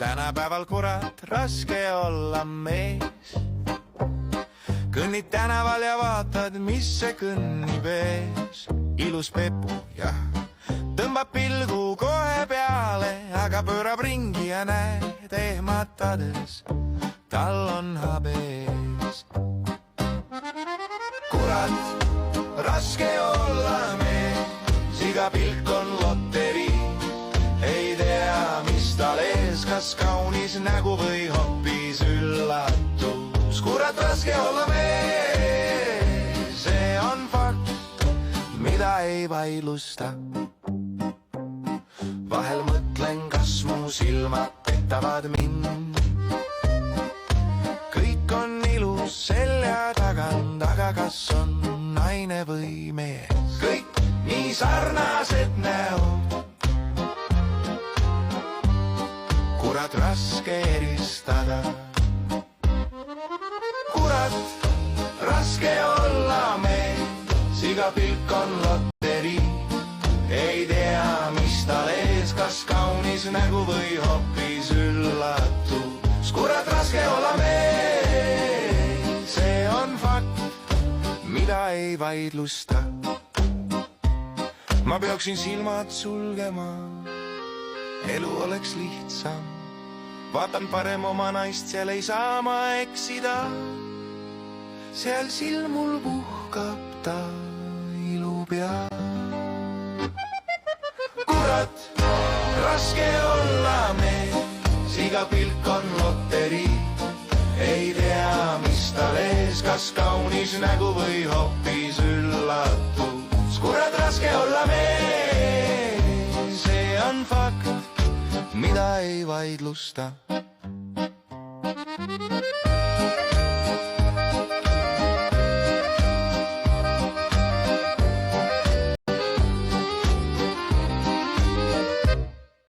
tänapäeval kurat raske olla mees. Kõnnid tänaval ja vaatad, mis see kõnnib ees. Ilus Pepu, jah, tõmbab pilgu kohe peale, aga pöörab ringi ja näed ehmatades, tal on habes. Kurat, raske olla mees, iga pilk on loterii. Ei tea, mis tal ees, kas kaunis nägu või hoopis üllatus. Kurat, raske olla mees, see on fakt, mida ei vaidlusta. Vahel mõtlen, kas mu silmad petavad mind. Kõik on ilus selja tagant, aga kas on naine või mees? Kõik nii sarnased näod. Kurat, raske eristada. Kurat, raske olla mees, iga pilk on loterii. Ei tea, mis tal ees, kas kaunis nägu või hoopis üllatus. Kurat, raske olla mees, see on fakt, mida ei vaidlusta. Ma peaksin silmad sulgema, elu oleks lihtsam. Vaatan parem oma naist, seal ei saa ma eksida. Seal silmul puhkab ta ilu peal. Kurat, raske olla mees, iga pilk on loterii. Ei tea, mis tal ees, kas kaunis nägu või hoopis üllatus. Kurat, raske olla mees, see on fakt, mida ei vaidlusta.